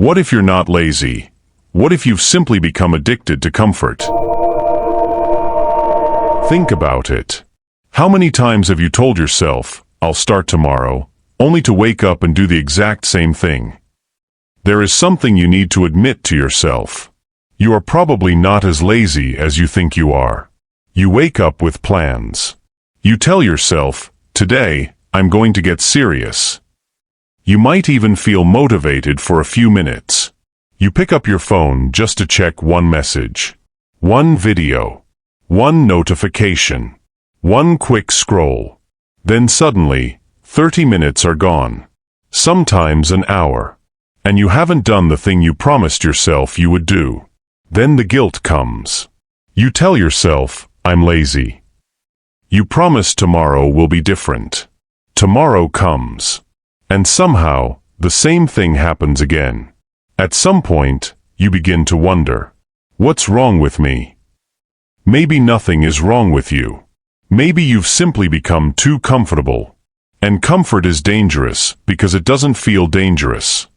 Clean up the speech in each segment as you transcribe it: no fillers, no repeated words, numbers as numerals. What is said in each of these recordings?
What if you're not lazy? What if you've simply become addicted to comfort? Think about it. How many times have you told yourself, "I'll start tomorrow," only to wake up and do the exact same thing? There is something you need to admit to yourself. You are probably not as lazy as you think you are. You wake up with plans. You tell yourself, "Today, I'm going to get serious." You might even feel motivated for a few minutes. You pick up your phone just to check one message, one video, one notification, one quick scroll. Then suddenly, 30 minutes are gone. Sometimes an hour. And you haven't done the thing you promised yourself you would do. Then the guilt comes. You tell yourself, "I'm lazy." You promise tomorrow will be different. Tomorrow comes. And somehow, the same thing happens again. At some point, you begin to wonder, what's wrong with me? Maybe nothing is wrong with you. Maybe you've simply become too comfortable. And comfort is dangerous because it doesn't feel dangerous.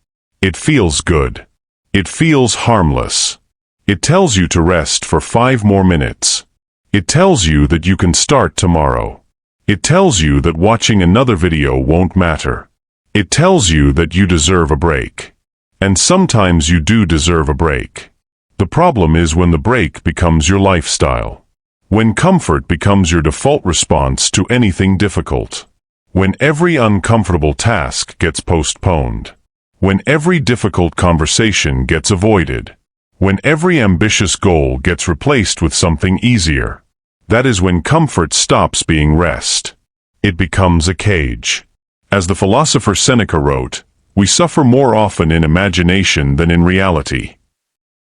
It feels good. It feels harmless. It tells you to rest for 5 more minutes. It tells you that you can start tomorrow. It tells you that watching another video won't matter. It tells you that you deserve a break. And sometimes you do deserve a break. The problem is when the break becomes your lifestyle. When comfort becomes your default response to anything difficult. When every uncomfortable task gets postponed. When every difficult conversation gets avoided. When every ambitious goal gets replaced with something easier. That is when comfort stops being rest. It becomes a cage. As the philosopher Seneca wrote, we suffer more often in imagination than in reality.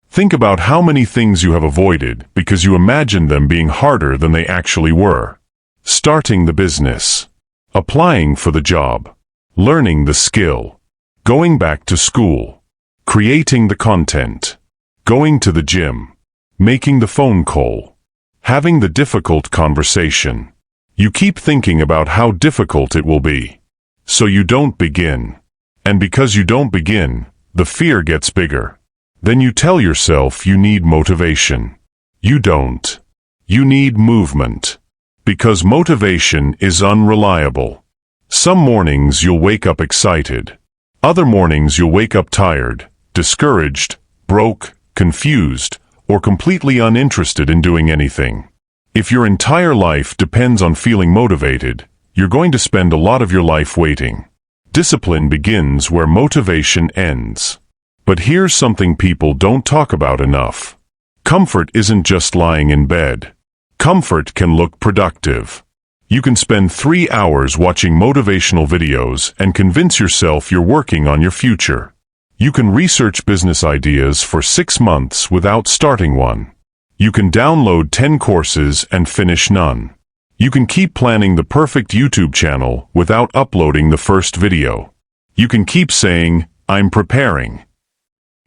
Think about how many things you have avoided because you imagined them being harder than they actually were. Starting the business. Applying for the job. Learning the skill. Going back to school. Creating the content. Going to the gym. Making the phone call. Having the difficult conversation. You keep thinking about how difficult it will be. So you don't begin. And because you don't begin, the fear gets bigger. Then you tell yourself you need motivation. You don't. You need movement. Because motivation is unreliable. Some mornings you'll wake up excited. Other mornings you'll wake up tired, discouraged, broke, confused, or completely uninterested in doing anything. If your entire life depends on feeling motivated, you're going to spend a lot of your life waiting. Discipline begins where motivation ends. But here's something people don't talk about enough. Comfort isn't just lying in bed. Comfort can look productive. You can spend 3 hours watching motivational videos and convince yourself you're working on your future. You can research business ideas for 6 months without starting one. You can download 10 courses and finish none. You can keep planning the perfect YouTube channel without uploading the first video. You can keep saying, "I'm preparing."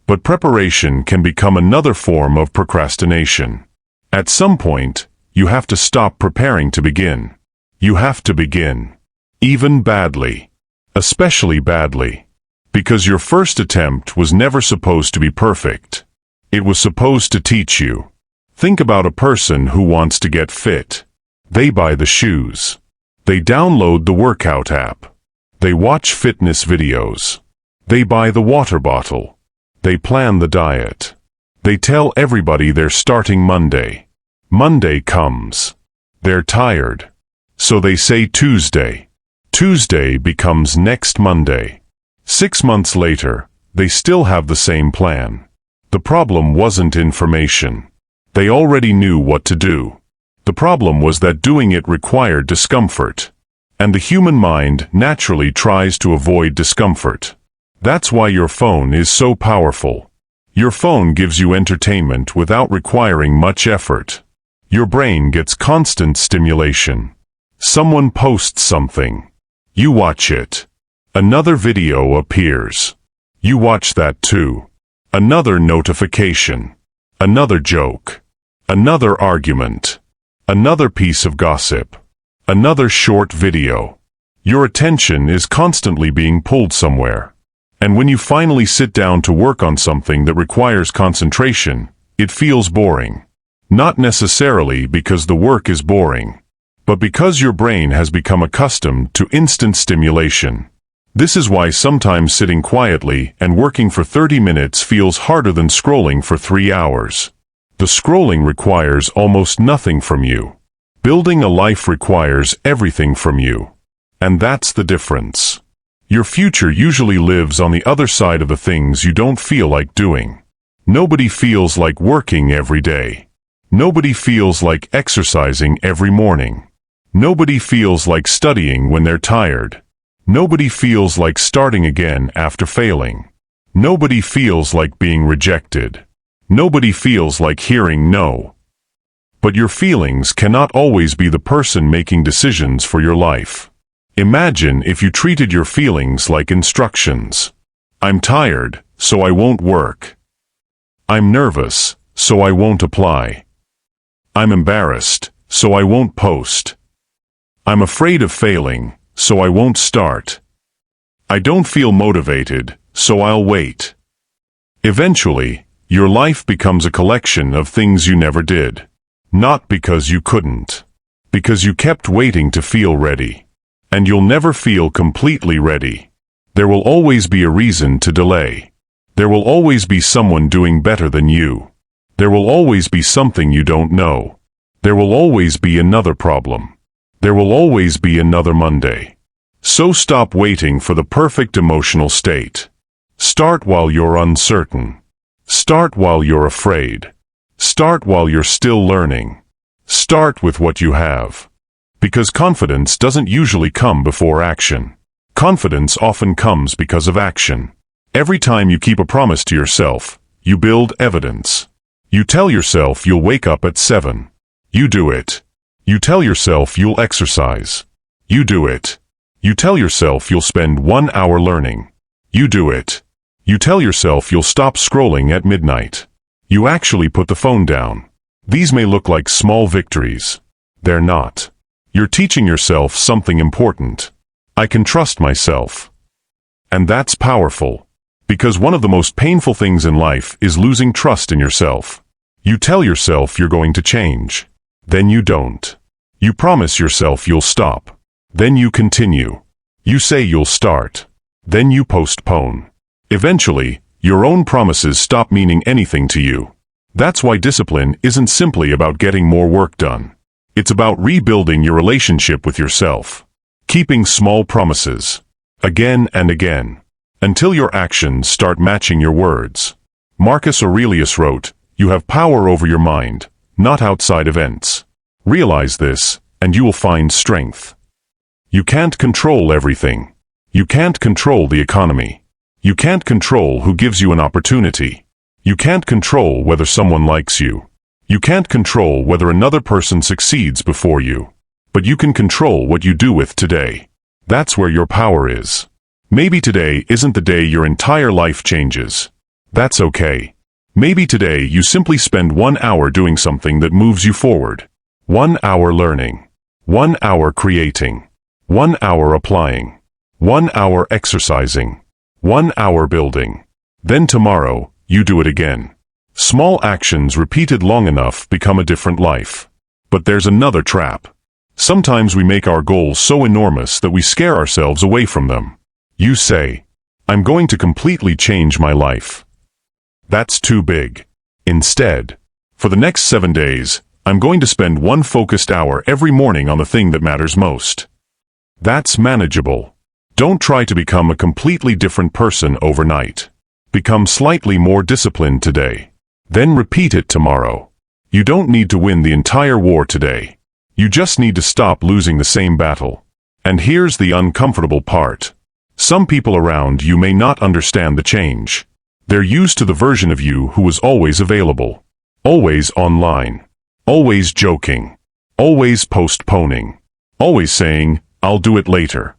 But preparation can become another form of procrastination. At some point, you have to stop preparing to begin. You have to begin. Even badly. Especially badly. Because your first attempt was never supposed to be perfect. It was supposed to teach you. Think about a person who wants to get fit. They buy the shoes. They download the workout app. They watch fitness videos. They buy the water bottle. They plan the diet. They tell everybody they're starting Monday. Monday comes. They're tired. So they say Tuesday. Tuesday becomes next Monday. 6 months later, they still have the same plan. The problem wasn't information. They already knew what to do. The problem was that doing it required discomfort. And the human mind naturally tries to avoid discomfort. That's why your phone is so powerful. Your phone gives you entertainment without requiring much effort. Your brain gets constant stimulation. Someone posts something. You watch it. Another video appears. You watch that too. Another notification. Another joke. Another argument. Another piece of gossip. Another short video. Your attention is constantly being pulled somewhere. And when you finally sit down to work on something that requires concentration, it feels boring. Not necessarily because the work is boring, but because your brain has become accustomed to instant stimulation. This is why sometimes sitting quietly and working for 30 minutes feels harder than scrolling for 3 hours. The scrolling requires almost nothing from you. Building a life requires everything from you. And that's the difference. Your future usually lives on the other side of the things you don't feel like doing. Nobody feels like working every day. Nobody feels like exercising every morning. Nobody feels like studying when they're tired. Nobody feels like starting again after failing. Nobody feels like being rejected. Nobody feels like hearing no. But your feelings cannot always be the person making decisions for your life. Imagine if you treated your feelings like instructions. I'm tired, so I won't work. I'm nervous, so I won't apply. I'm embarrassed, so I won't post. I'm afraid of failing, so I won't start. I don't feel motivated, so I'll wait. Eventually, your life becomes a collection of things you never did. Not because you couldn't. Because you kept waiting to feel ready. And you'll never feel completely ready. There will always be a reason to delay. There will always be someone doing better than you. There will always be something you don't know. There will always be another problem. There will always be another Monday. So stop waiting for the perfect emotional state. Start while you're uncertain. Start while you're afraid. Start while you're still learning. Start with what you have. Because confidence doesn't usually come before action. Confidence often comes because of action. Every time you keep a promise to yourself, you build evidence. You tell yourself you'll wake up at 7. You do it. You tell yourself you'll exercise. You do it. You tell yourself you'll spend 1 hour learning. You do it. You tell yourself you'll stop scrolling at midnight. You actually put the phone down. These may look like small victories. They're not. You're teaching yourself something important. I can trust myself. And that's powerful. Because one of the most painful things in life is losing trust in yourself. You tell yourself you're going to change. Then you don't. You promise yourself you'll stop. Then you continue. You say you'll start. Then you postpone. Eventually, your own promises stop meaning anything to you. That's why discipline isn't simply about getting more work done. It's about rebuilding your relationship with yourself. Keeping small promises. Again and again. Until your actions start matching your words. Marcus Aurelius wrote, "You have power over your mind, not outside events. Realize this, and you will find strength." You can't control everything. You can't control the economy. You can't control who gives you an opportunity. You can't control whether someone likes you. You can't control whether another person succeeds before you. But you can control what you do with today. That's where your power is. Maybe today isn't the day your entire life changes. That's okay. Maybe today you simply spend 1 hour doing something that moves you forward. 1 hour learning. 1 hour creating. 1 hour applying. 1 hour exercising. 1 hour building. Then tomorrow, you do it again. Small actions repeated long enough become a different life. But there's another trap. Sometimes we make our goals so enormous that we scare ourselves away from them. You say, "I'm going to completely change my life." That's too big. Instead, for the next 7 days, I'm going to spend 1 focused hour every morning on the thing that matters most. That's manageable. Don't try to become a completely different person overnight. Become slightly more disciplined today. Then repeat it tomorrow. You don't need to win the entire war today. You just need to stop losing the same battle. And here's the uncomfortable part. Some people around you may not understand the change. They're used to the version of you who was always available. Always online. Always joking. Always postponing. Always saying, "I'll do it later."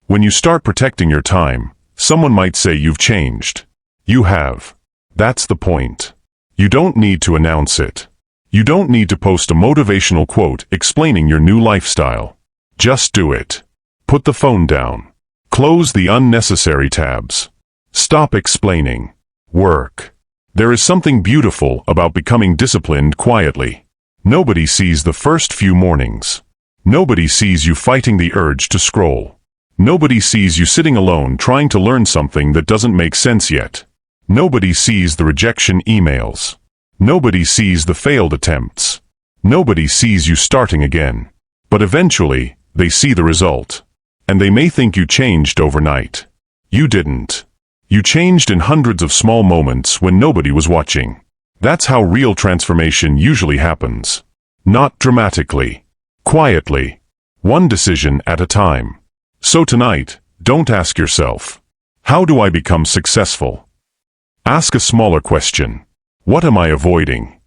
When you start protecting your time, someone might say you've changed. You have. That's the point. You don't need to announce it. You don't need to post a motivational quote explaining your new lifestyle. Just do it. Put the phone down. Close the unnecessary tabs. Stop explaining. Work. There is something beautiful about becoming disciplined quietly. Nobody sees the first few mornings. Nobody sees you fighting the urge to scroll. Nobody sees you sitting alone trying to learn something that doesn't make sense yet. Nobody sees the rejection emails. Nobody sees the failed attempts. Nobody sees you starting again. But eventually, they see the result. And they may think you changed overnight. You didn't. You changed in hundreds of small moments when nobody was watching. That's how real transformation usually happens. Not dramatically. Quietly. One decision at a time. So tonight, don't ask yourself, how do I become successful? Ask a smaller question. What am I avoiding?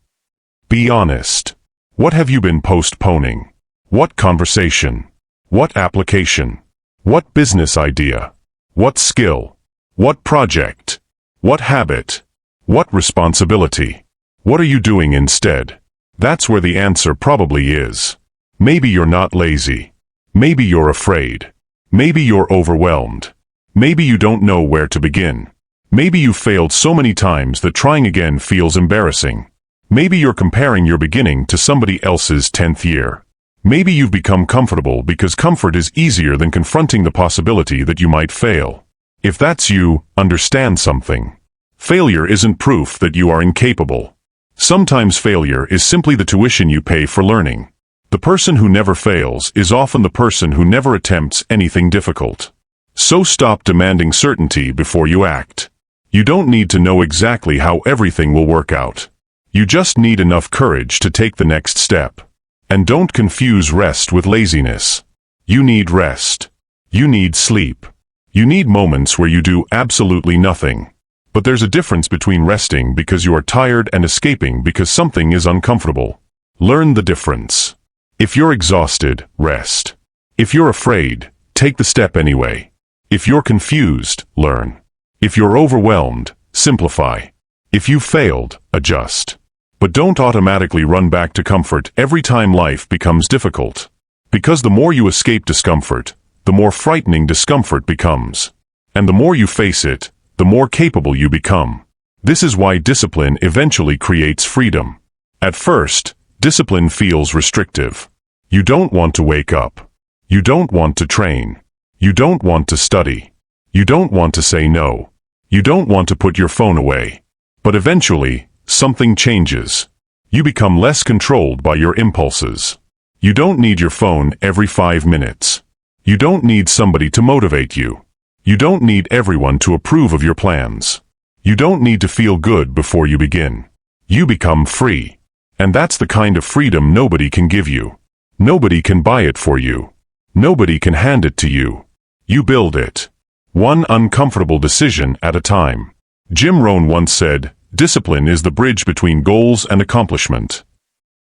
Be honest. What have you been postponing? What conversation? What application? What business idea? What skill? What project? What habit? What responsibility? What are you doing instead? That's where the answer probably is. Maybe you're not lazy. Maybe you're afraid. Maybe you're overwhelmed. Maybe you don't know where to begin. Maybe you failed so many times that trying again feels embarrassing. Maybe you're comparing your beginning to somebody else's 10th year. Maybe you've become comfortable because comfort is easier than confronting the possibility that you might fail. If that's you, understand something. Failure isn't proof that you are incapable. Sometimes failure is simply the tuition you pay for learning. The person who never fails is often the person who never attempts anything difficult. So stop demanding certainty before you act. You don't need to know exactly how everything will work out. You just need enough courage to take the next step. And don't confuse rest with laziness. You need rest. You need sleep. You need moments where you do absolutely nothing. But there's a difference between resting because you are tired and escaping because something is uncomfortable. Learn the difference. If you're exhausted, rest. If you're afraid, take the step anyway. If you're confused, learn. If you're overwhelmed, simplify. If you've failed, adjust. But don't automatically run back to comfort every time life becomes difficult. Because the more you escape discomfort, the more frightening discomfort becomes. And the more you face it, the more capable you become. This is why discipline eventually creates freedom. At first, discipline feels restrictive. You don't want to wake up. You don't want to train. You don't want to study. You don't want to say no. You don't want to put your phone away. But eventually, something changes. You become less controlled by your impulses. You don't need your phone every 5 minutes. You don't need somebody to motivate you. You don't need everyone to approve of your plans. You don't need to feel good before you begin. You become free. And that's the kind of freedom nobody can give you. Nobody can buy it for you. Nobody can hand it to you. You build it. One uncomfortable decision at a time. Jim Rohn once said, "Discipline is the bridge between goals and accomplishment."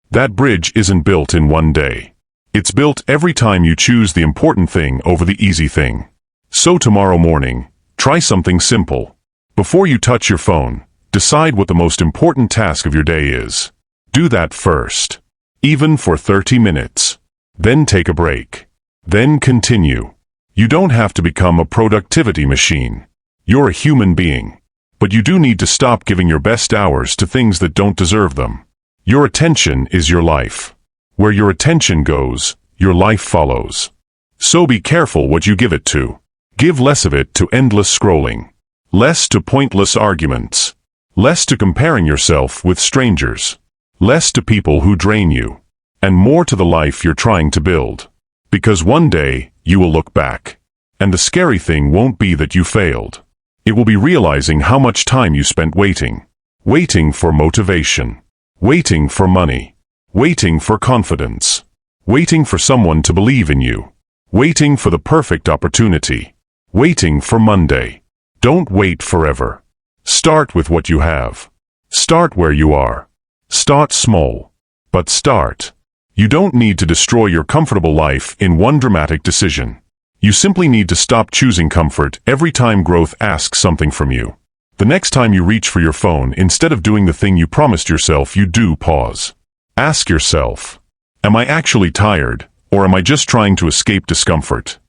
That bridge isn't built in one day. It's built every time you choose the important thing over the easy thing. So tomorrow morning, try something simple. Before you touch your phone, decide what the most important task of your day is. Do that first. Even for 30 minutes. Then take a break. Then continue. You don't have to become a productivity machine. You're a human being. But you do need to stop giving your best hours to things that don't deserve them. Your attention is your life. Where your attention goes, your life follows. So be careful what you give it to. Give less of it to endless scrolling. Less to pointless arguments. Less to comparing yourself with strangers. Less to people who drain you. And more to the life you're trying to build. Because one day, you will look back. And the scary thing won't be that you failed. It will be realizing how much time you spent waiting. Waiting for motivation. Waiting for money. Waiting for confidence. Waiting for someone to believe in you. Waiting for the perfect opportunity. Waiting for Monday. Don't wait forever. Start with what you have. Start where you are. Start small. But start. You don't need to destroy your comfortable life in one dramatic decision. You simply need to stop choosing comfort every time growth asks something from you. The next time you reach for your phone, instead of doing the thing you promised yourself you do, pause. Ask yourself, am I actually tired, or am I just trying to escape discomfort?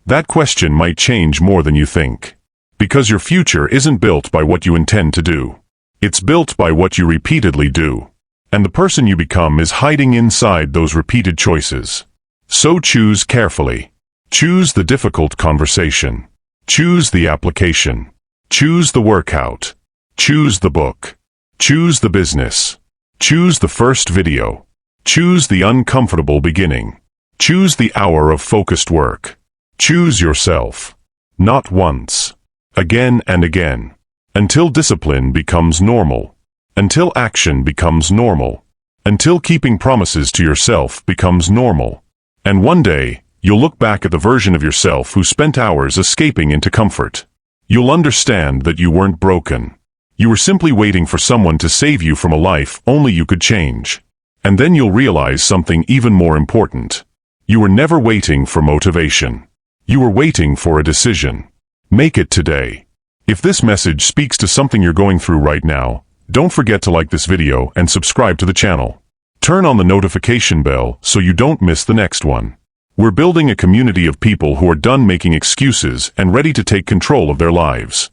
That question might change more than you think. Because your future isn't built by what you intend to do. It's built by what you repeatedly do. And the person you become is hiding inside those repeated choices. So choose carefully. Choose the difficult conversation. Choose the application. Choose the workout. Choose the book. Choose the business. Choose the first video. Choose the uncomfortable beginning. Choose the hour of focused work. Choose yourself. Not once. Again and again. Until discipline becomes normal. Until action becomes normal. Until keeping promises to yourself becomes normal. And one day, you'll look back at the version of yourself who spent hours escaping into comfort. You'll understand that you weren't broken. You were simply waiting for someone to save you from a life only you could change. And then you'll realize something even more important. You were never waiting for motivation. You were waiting for a decision. Make it today. If this message speaks to something you're going through right now, don't forget to like this video and subscribe to the channel. Turn on the notification bell so you don't miss the next one. We're building a community of people who are done making excuses and ready to take control of their lives.